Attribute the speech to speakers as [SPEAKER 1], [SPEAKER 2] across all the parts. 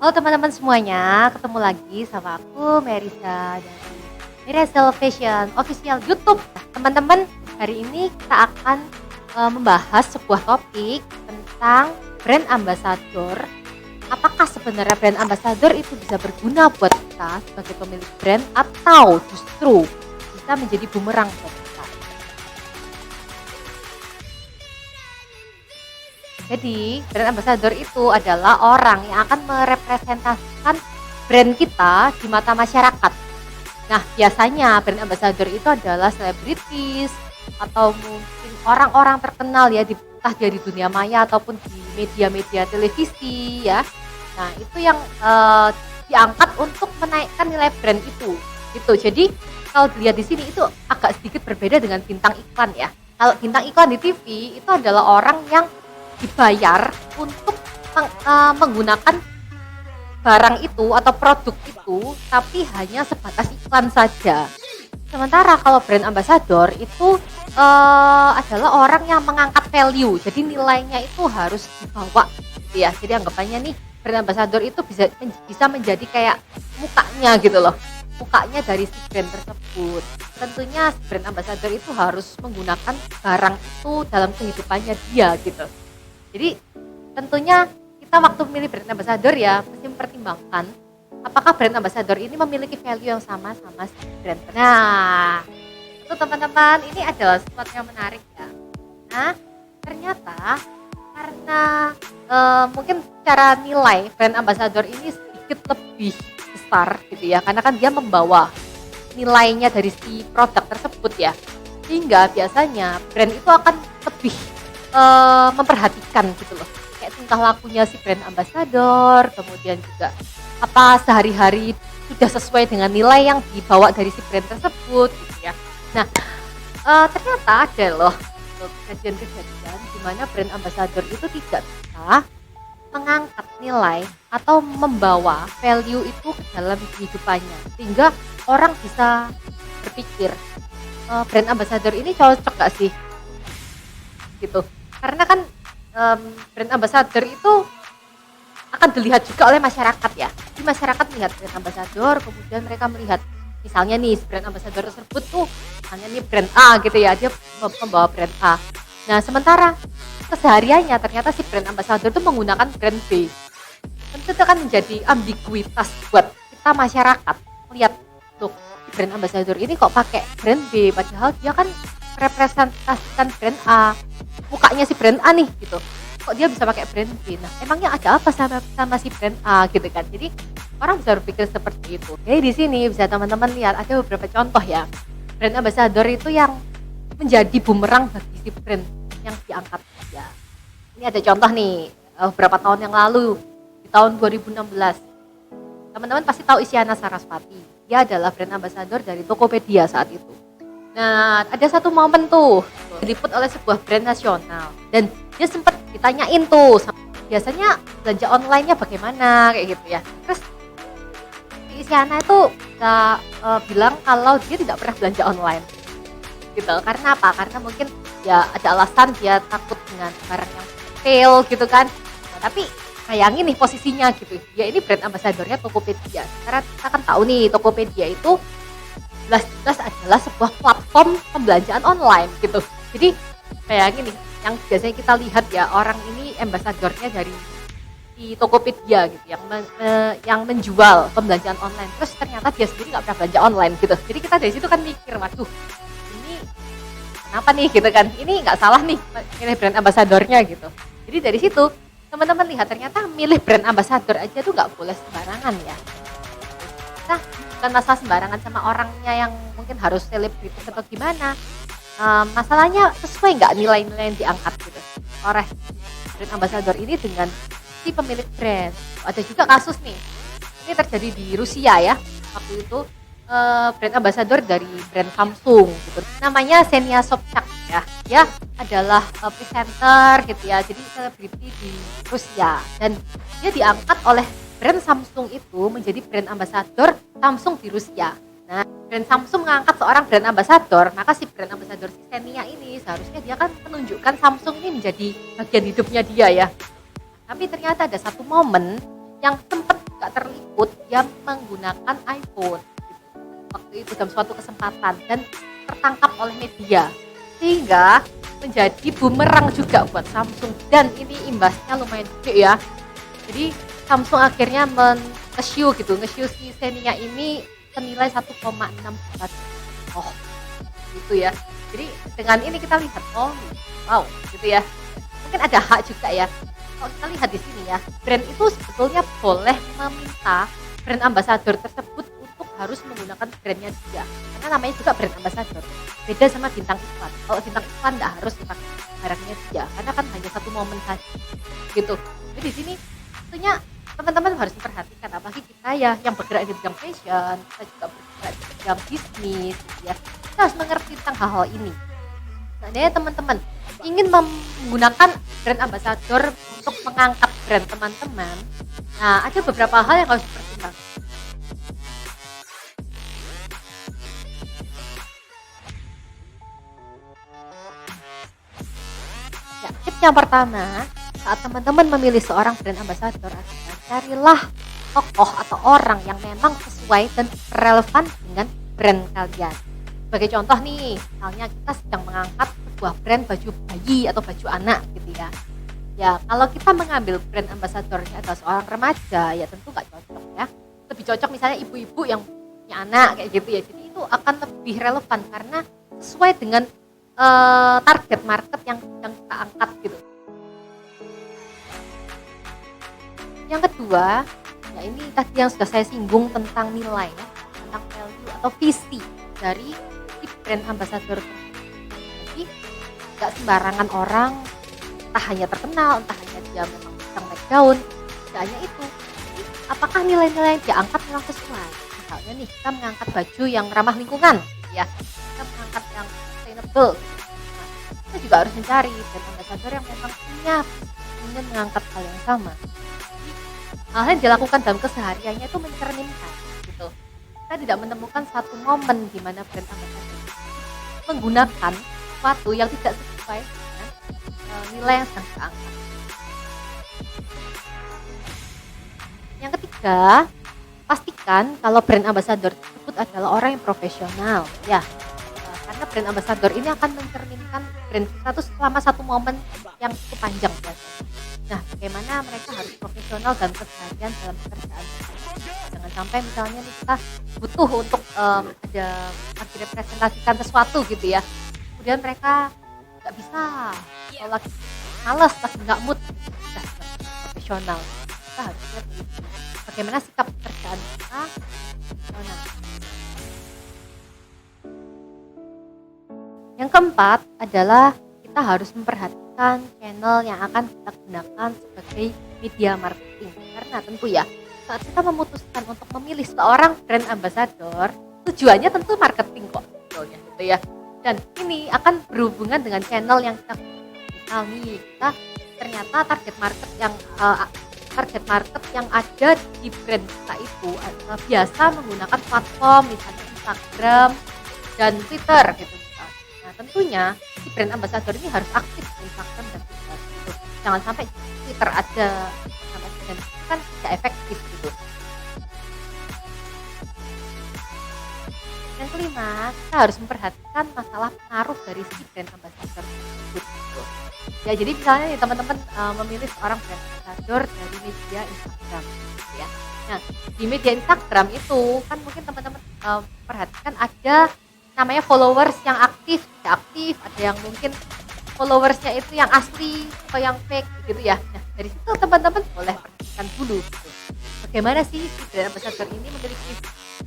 [SPEAKER 1] Halo teman-teman semuanya, ketemu lagi sama aku Merisa dari Mirazel Fashion Official YouTube. Teman-teman, hari ini kita akan membahas sebuah topik tentang brand ambassador. Apakah sebenarnya brand ambassador itu bisa berguna buat kita sebagai pemilik brand atau justru bisa menjadi bumerang buat kita? Jadi, brand ambassador itu adalah orang yang akan merepresentasikan brand kita di mata masyarakat. Nah, biasanya brand ambassador itu adalah selebritis atau mungkin orang-orang terkenal ya, entah dia di dunia maya ataupun di media-media televisi ya. Nah, itu yang diangkat untuk menaikkan nilai brand itu. Gitu. Jadi, kalau dilihat di sini itu agak sedikit berbeda dengan bintang iklan ya. Kalau bintang iklan di TV itu adalah orang yang dibayar untuk menggunakan barang itu atau produk itu, tapi hanya sebatas iklan saja. Sementara kalau brand ambassador itu adalah orang yang mengangkat value, jadi nilainya itu harus dibawa gitu ya. Jadi anggapannya nih, brand ambassador itu bisa menjadi kayak mukanya gitu loh, mukanya dari si brand tersebut. Tentunya brand ambassador itu harus menggunakan barang itu dalam kehidupannya dia gitu. Jadi tentunya kita waktu memilih brand ambassador ya mesti mempertimbangkan apakah brand ambassador ini memiliki value yang sama si brand. Nah, itu teman-teman, ini adalah sesuatu yang menarik ya. Nah, ternyata karena mungkin secara nilai brand ambassador ini sedikit lebih besar gitu ya, karena kan dia membawa nilainya dari si produk tersebut ya, sehingga biasanya brand itu akan lebih memperhatikan gitu loh, kayak tingkah lakunya si brand ambassador, kemudian juga apa sehari-hari sudah sesuai dengan nilai yang dibawa dari si brand tersebut gitu ya. Nah, ternyata ada loh kejadian-kejadian di mana brand ambassador itu tidak bisa mengangkat nilai atau membawa value itu ke dalam kehidupannya, sehingga orang bisa berpikir brand ambassador ini cocok gak sih gitu. Karena kan brand ambassador itu akan dilihat juga oleh masyarakat ya. Di masyarakat melihat brand ambassador, kemudian mereka melihat misalnya nih brand ambassador tersebut tuh misalnya nih brand A gitu ya, dia membawa brand A. Nah, sementara kesehariannya ternyata si brand ambassador itu menggunakan brand B. Tentu itu akan menjadi ambiguitas buat kita masyarakat melihat tuh brand ambassador ini kok pakai brand B padahal dia kan representasikan brand A, mukanya si brand A nih gitu, kok dia bisa pakai brand B. Nah, emangnya ada apa sama si brand A gitu kan. Jadi orang bisa berpikir seperti itu. Jadi di sini bisa teman-teman lihat ada beberapa contoh ya, brand ambassador itu yang menjadi bumerang bagi si brand yang diangkat ya. Ini ada contoh nih, beberapa tahun yang lalu di tahun 2016 teman-teman pasti tahu Isyana Sarasvati. Dia adalah brand ambassador dari Tokopedia saat itu. Nah, ada satu momen tuh diliput oleh sebuah brand nasional dan dia sempat ditanyain tuh biasanya belanja online-nya bagaimana kayak gitu ya. Terus Isyana itu bilang kalau dia tidak pernah belanja online gitu. Karena apa? Karena mungkin ya ada alasan dia takut dengan barang yang fail gitu kan. Nah, tapi bayangin nih posisinya gitu. Ya ini brand ambassadornya Tokopedia. Karena kita kan tahu nih Tokopedia itu jelas adalah sebuah platform pembelanjaan online gitu. Jadi bayangin nih, yang biasanya kita lihat ya, orang ini ambasadornya dari di Tokopedia gitu, yang menjual pembelanjaan online. Terus ternyata dia sendiri nggak pernah belanja online gitu. Jadi kita dari situ kan mikir, waduh, ini kenapa nih gitu kan? Ini nggak salah nih milih brand ambasadornya gitu. Jadi dari situ teman-teman lihat ternyata milih brand ambasador aja tuh nggak boleh sembarangan ya. Nah, bukan masalah sembarangan sama orangnya yang mungkin harus selebritis atau gimana. Masalahnya sesuai nggak nilai-nilai yang diangkat gitu oleh brand ambassador ini dengan si pemilik brand. Ada juga kasus nih, ini terjadi di Rusia ya, waktu itu brand ambassador dari brand Samsung gitu, namanya Ksenia Sobchak ya. Dia adalah presenter gitu ya, jadi selebriti di Rusia dan dia diangkat oleh brand Samsung itu menjadi brand ambassador Samsung di Rusia. Nah, brand Samsung mengangkat seorang brand ambassador, maka si brand ambassador si Ksenia ini seharusnya dia kan menunjukkan Samsung ini menjadi bagian hidupnya dia ya. Tapi ternyata ada satu momen yang sempat juga terliput dia menggunakan iPhone gitu. Waktu itu dalam suatu kesempatan dan tertangkap oleh media, sehingga menjadi bumerang juga buat Samsung dan ini imbasnya lumayan gede ya. Jadi Samsung akhirnya nge-show si Xenia ini senilai 1,6 juta. Oh, gitu ya. Jadi dengan ini kita lihat, oh, wow, gitu ya. Mungkin ada hak juga ya. Kalau kita lihat di sini ya, brand itu sebetulnya boleh meminta brand ambassador tersebut untuk harus menggunakan brandnya dia. Karena namanya juga brand ambassador. Beda sama bintang iklan. Kalau bintang iklan nggak harus pakai barangnya dia, karena kan hanya satu momen saja. Gitu. Jadi di sini tentunya teman-teman harus memperhatikan, apalagi kita ya yang bergerak di bidang fashion, kita juga bergerak di bidang bisnis, gitu ya. Kita harus mengerti tentang hal-hal ini. Seandainya teman-teman ingin menggunakan brand ambassador untuk mengangkat brand teman-teman, nah ada beberapa hal yang harus dipertimbangkan. Ya, tips yang pertama, saat teman-teman memilih seorang brand ambassador adalah carilah tokoh atau orang yang memang sesuai dan relevan dengan brand kalian. Sebagai contoh nih, misalnya kita sedang mengangkat sebuah brand baju bayi atau baju anak gitu ya. Ya, kalau kita mengambil brand ambassadornya adalah seorang remaja, ya tentu nggak cocok ya. Lebih cocok misalnya ibu-ibu yang punya anak kayak gitu ya. Jadi itu akan lebih relevan karena sesuai dengan target market yang kita angkat gitu. Yang kedua, ya ini tadi yang sudah saya singgung tentang nilai ya, tentang value atau visi dari si brand ambassador. Jadi nggak sembarangan orang, entah hanya terkenal, entah hanya dia memang sedang naik daun, tidak hanya itu. Jadi, apakah nilai-nilai yang dia angkat memang sesuai? Misalnya nih, kita mengangkat baju yang ramah lingkungan, ya, kita mengangkat yang sustainable. Nah, kita juga harus mencari brand ambassador yang memang punya ingin mengangkat hal yang sama. Hal yang dilakukan dalam kesehariannya itu mencerminkan gitu. Kita tidak menemukan satu momen di mana brand ambassador menggunakan sesuatu yang tidak sesuai dengan nilai yang sedang kita angkat. Yang ketiga, pastikan kalau brand ambassador tersebut adalah orang yang profesional ya. Karena brand ambassador ini akan mencerminkan brand kita tuh selama satu momen yang cukup panjang ya. Nah, bagaimana mereka harus profesional dan keseharian dalam pekerjaan. Jangan sampai misalnya nih kita butuh untuk ada representasikan sesuatu gitu ya. Kemudian mereka nggak bisa, kalau lagi malas, lagi nggak mood, kita profesional. Kita harus lihat bagaimana sikap pekerjaan kita profesional. Yang keempat adalah kita harus memperhatikan channel yang akan kita gunakan sebagai media marketing. Karena tentu ya, saat kita memutuskan untuk memilih seorang brand ambassador, tujuannya tentu marketing kok sebetulnya gitu ya. Dan ini akan berhubungan dengan channel yang kita misal nih, kita ternyata target market yang ada di brand kita itu biasa menggunakan platform misalnya Instagram dan Twitter gitu. Nah, tentunya si brand ambassador ini harus aktif di Instagram dan Twitter gitu. Jangan sampai Twitter ada dan kan tidak efektif gitu. Yang kelima, kita harus memperhatikan masalah pengaruh dari si brand ambassador tersebut gitu. Ya, jadi misalnya nih teman-teman memilih seorang brand ambassador dari media Instagram gitu ya. Nah, di media Instagram itu kan mungkin teman-teman perhatikan ada namanya followers yang aktif, tidak aktif, ada yang mungkin followersnya itu yang asli atau yang fake gitu ya. Nah, dari situ teman-teman boleh perhatikan dulu gitu. Bagaimana sih si brand ambassador ini memiliki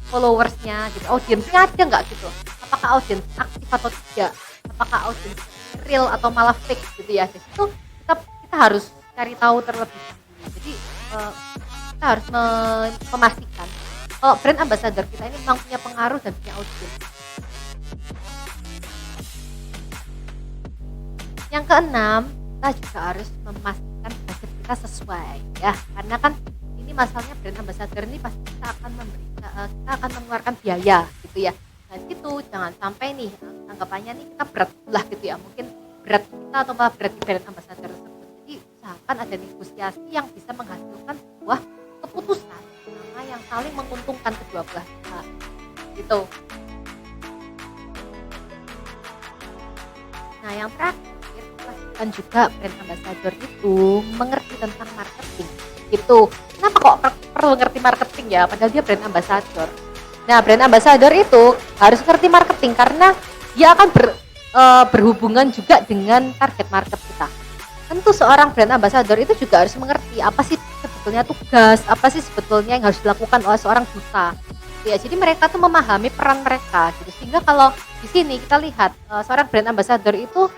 [SPEAKER 1] followersnya gitu, audiensnya ada nggak gitu, apakah audiens aktif atau tidak, apakah audiens real atau malah fake gitu ya. Jadi itu kita harus cari tahu terlebih dahulu. Jadi kita harus memastikan kalau brand ambassador kita ini memang punya pengaruh dan punya audiens. Yang keenam, kita juga harus memastikan budget kita sesuai ya, karena kan ini masalahnya brand ambassador ini pasti kita akan mengeluarkan biaya gitu ya. Nah itu jangan sampai nih anggapannya nih kita berat lah gitu ya, mungkin berat kita atau malah berat di brand ambassador tersebut. Jadi usahakan ada negosiasi yang bisa menghasilkan sebuah keputusan mana yang saling menguntungkan kedua belah pihak gitu. Nah, yang terakhir, pastikan juga brand ambassador itu mengerti tentang marketing. Itu. Kenapa kok perlu ngerti marketing ya? Padahal dia brand ambassador. Nah, brand ambassador itu harus ngerti marketing karena dia akan berhubungan juga dengan target market kita. Tentu seorang brand ambassador itu juga harus mengerti apa sih sebetulnya tugas, apa sih sebetulnya yang harus dilakukan oleh seorang duta. Ya, jadi mereka tuh memahami peran mereka gitu. Sehingga kalau di sini kita lihat seorang brand ambassador itu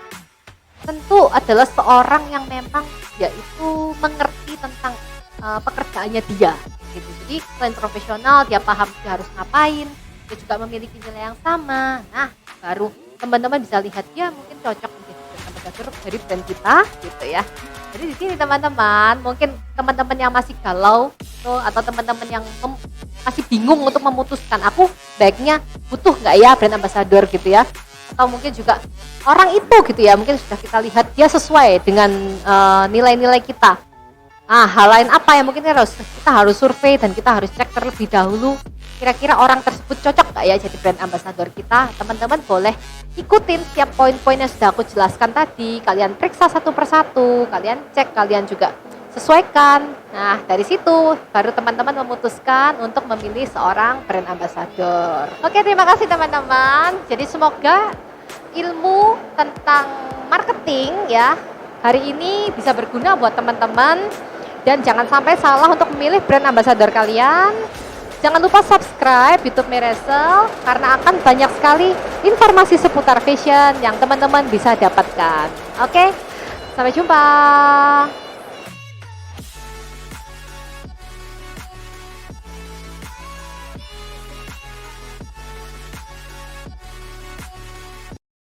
[SPEAKER 1] tentu adalah seorang yang memang dia itu mengerti tentang pekerjaannya dia gitu. Jadi selain profesional, dia paham dia harus ngapain, dia juga memiliki nilai yang sama. Nah, baru teman-teman bisa lihat dia mungkin cocok menjadi brand ambassador dari brand kita gitu ya. Jadi di sini teman-teman, mungkin teman-teman yang masih galau tuh, atau teman-teman yang masih bingung untuk memutuskan aku baiknya butuh nggak ya brand ambassador gitu ya, atau mungkin juga orang itu gitu ya, mungkin sudah kita lihat dia sesuai dengan nilai-nilai kita. Nah, hal lain apa yang mungkin kita harus survei dan kita harus cek terlebih dahulu kira-kira orang tersebut cocok nggak ya jadi brand ambassador kita. Teman-teman boleh ikutin setiap poin-poin yang sudah aku jelaskan tadi, kalian periksa satu persatu, kalian cek, kalian juga sesuaikan. Nah, dari situ baru teman-teman memutuskan untuk memilih seorang brand ambassador. Oke, terima kasih teman-teman. Jadi semoga ilmu tentang marketing ya hari ini bisa berguna buat teman-teman, dan jangan sampai salah untuk memilih brand ambassador kalian. Jangan lupa subscribe YouTube Miresel karena akan banyak sekali informasi seputar fashion yang teman-teman bisa dapatkan. Oke, sampai jumpa.